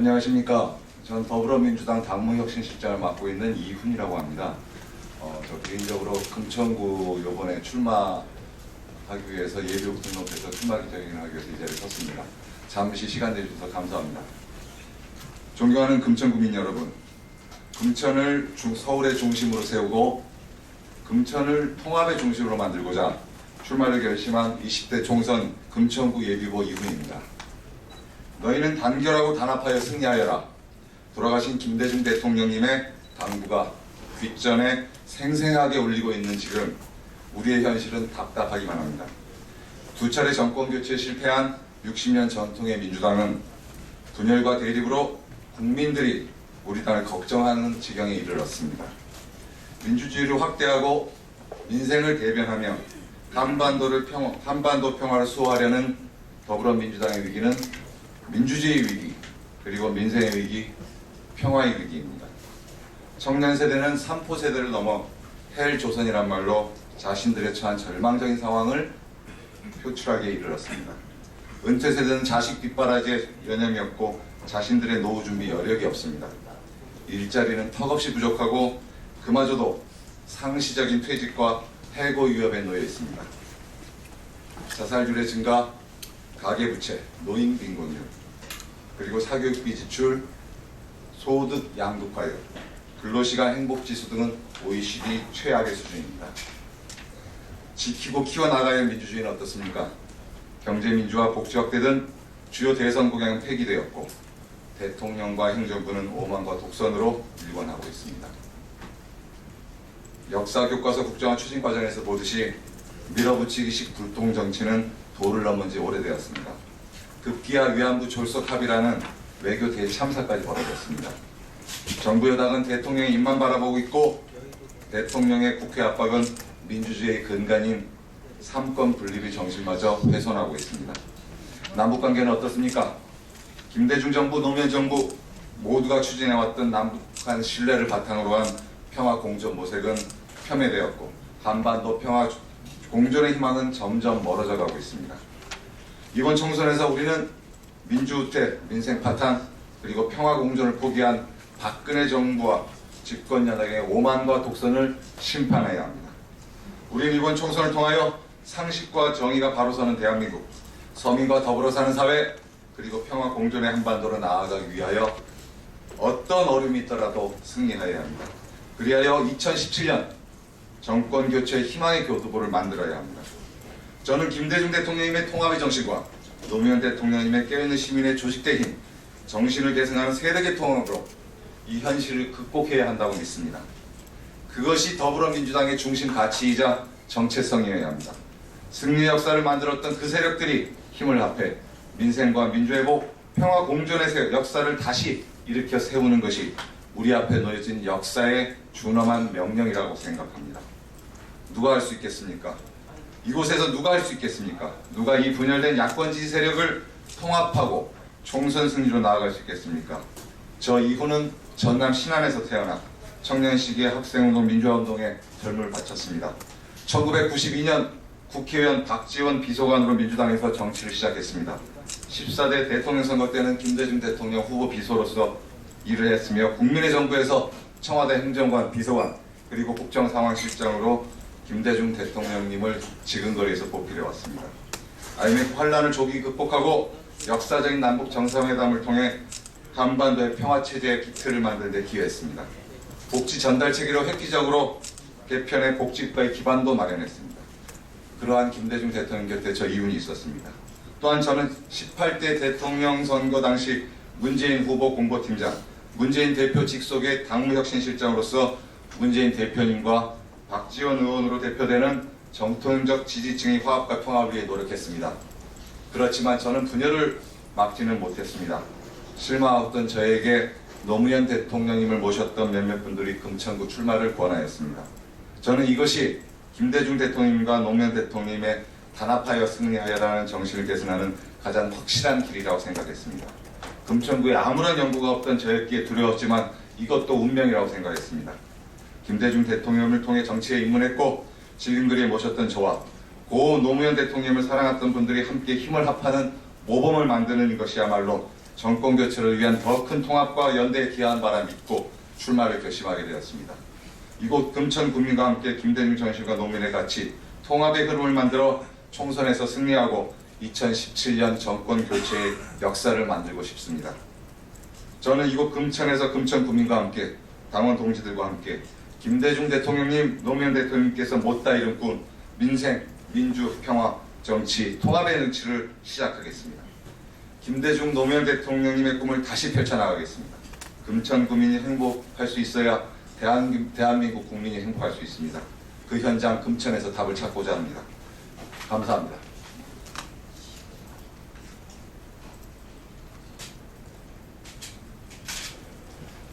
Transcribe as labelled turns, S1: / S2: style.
S1: 안녕하십니까. 전 더불어민주당 당무혁신실장을 맡고 있는 이훈이라고 합니다. 저 개인적으로 금천구 요번에 출마하기 위해서 예비후보 등록해서 출마 기자회견을 하기 위해서 이 자리에 섰습니다. 잠시 시간 내주셔서 감사합니다. 존경하는 금천구민 여러분, 금천을 서울의 중심으로 세우고 금천을 통합의 중심으로 만들고자 출마를 결심한 20대 총선 금천구 예비후보 이훈입니다. 너희는 단결하고 단합하여 승리하여라. 돌아가신 김대중 대통령님의 당부가 귓전에 생생하게 울리고 있는 지금 우리의 현실은 답답하기만 합니다. 두 차례 정권 교체에 실패한 60년 전통의 민주당은 분열과 대립으로 국민들이 우리 당을 걱정하는 지경에 이르렀습니다. 민주주의를 확대하고 민생을 대변하며 한반도 평화를 수호하려는 더불어민주당의 위기는 민주주의 위기, 그리고 민생의 위기, 평화의 위기입니다. 청년 세대는 3포 세대를 넘어 헬조선이란 말로 자신들의 처한 절망적인 상황을 표출하기에 이르렀습니다. 은퇴 세대는 자식 뒷바라지에 여념이 없고 자신들의 노후 준비 여력이 없습니다. 일자리는 턱없이 부족하고 그마저도 상시적인 퇴직과 해고 위협에 놓여 있습니다. 자살률의 증가, 가계부채, 노인 빈곤율, 그리고 사교육비 지출, 소득 양극화율, 근로시간 행복지수 등은 OECD 최악의 수준입니다. 지키고 키워나가야 할 민주주의는 어떻습니까? 경제민주화, 복지 확대 등 주요 대선 공약은 폐기되었고 대통령과 행정부는 오만과 독선으로 일관하고 있습니다. 역사 교과서 국정화 추진 과정에서 보듯이 밀어붙이기식 불통 정치는 도를 넘은 지 오래되었습니다. 급기야 위안부 졸속 합의라는 외교 대참사까지 벌어졌습니다. 정부 여당은 대통령의 입만 바라보고 있고 대통령의 국회 압박은 민주주의의 근간인 삼권 분립의 정신마저 훼손하고 있습니다. 남북관계는 어떻습니까? 김대중 정부, 노무현 정부 모두가 추진해왔던 남북한 신뢰를 바탕으로 한 평화 공존 모색은 폄훼되었고 한반도 평화 공존의 희망은 점점 멀어져 가고 있습니다. 이번 총선에서 우리는 민주후퇴, 민생 파탄, 그리고 평화 공존을 포기한 박근혜 정부와 집권 여당의 오만과 독선을 심판해야 합니다. 우리는 이번 총선을 통하여 상식과 정의가 바로 서는 대한민국, 서민과 더불어 사는 사회, 그리고 평화 공존의 한반도로 나아가기 위하여 어떤 어려움이 있더라도 승리해야 합니다. 그리하여 2017년 정권 교체의 희망의 교두보를 만들어야 합니다. 저는 김대중 대통령님의 통합의 정신과 노무현 대통령님의 깨어있는 시민의 조직된 힘, 정신을 계승하는 세대계 통합으로 이 현실을 극복해야 한다고 믿습니다. 그것이 더불어민주당의 중심 가치이자 정체성이어야 합니다. 승리의 역사를 만들었던 그 세력들이 힘을 합해 민생과 민주회복, 평화 공존의 역사를 다시 일으켜 세우는 것이 우리 앞에 놓여진 역사의 준엄한 명령이라고 생각합니다. 누가 할 수 있겠습니까? 이곳에서 누가 할 수 있겠습니까? 누가 이 분열된 야권 지지 세력을 통합하고 총선 승리로 나아갈 수 있겠습니까? 저 이후는 전남 신안에서 태어나 청년 시기의 학생운동, 민주화운동에 젊음을 바쳤습니다. 1992년 국회의원 박지원 비서관으로 민주당에서 정치를 시작했습니다. 14대 대통령 선거 때는 김대중 대통령 후보 비서로서 일을 했으며 국민의 정부에서 청와대 행정관, 비서관, 그리고 국정상황실장으로 김대중 대통령님을 지근거리에서 보필해 왔습니다. IMF 환란을 조기 극복하고 역사적인 남북 정상회담을 통해 한반도의 평화체제의 기틀을 만드는 데 기여했습니다. 복지 전달 체계로 획기적으로 개편의 복지국가의 기반도 마련했습니다. 그러한 김대중 대통령 곁에 저 이훈이 있었습니다. 또한 저는 18대 대통령 선거 당시 문재인 후보 공보팀장, 문재인 대표 직속의 당무혁신실장으로서 문재인 대표님과 박지원 의원으로 대표되는 정통적 지지층의 화합과 통합을 위해 노력했습니다. 그렇지만 저는 분열을 막지는 못했습니다. 실망했던 저에게 노무현 대통령님을 모셨던 몇몇 분들이 금천구 출마를 권하였습니다. 저는 이것이 김대중 대통령님과 노무현 대통령님의 단합하여 승리하여라는 정신을 계승하는 가장 확실한 길이라고 생각했습니다. 금천구에 아무런 연구가 없던 저였기에 두려웠지만 이것도 운명이라고 생각했습니다. 김대중 대통령을 통해 정치에 입문했고 지금거리에 모셨던 저와 고 노무현 대통령을 사랑했던 분들이 함께 힘을 합하는 모범을 만드는 것이야말로 정권 교체를 위한 더 큰 통합과 연대에 기여한 바라 믿고 출마를 결심하게 되었습니다. 이곳 금천 국민과 함께 김대중 전신과 노무현의 같이 통합의 흐름을 만들어 총선에서 승리하고 2017년 정권 교체의 역사를 만들고 싶습니다. 저는 이곳 금천에서 금천 국민과 함께 당원 동지들과 함께 김대중 대통령님, 노무현 대통령님께서 못다 이룬 꿈, 민생, 민주, 평화, 정치, 통합의 정치를 시작하겠습니다. 김대중, 노무현 대통령님의 꿈을 다시 펼쳐나가겠습니다. 금천 국민이 행복할 수 있어야 대한민국 국민이 행복할 수 있습니다. 그 현장 금천에서 답을 찾고자 합니다. 감사합니다.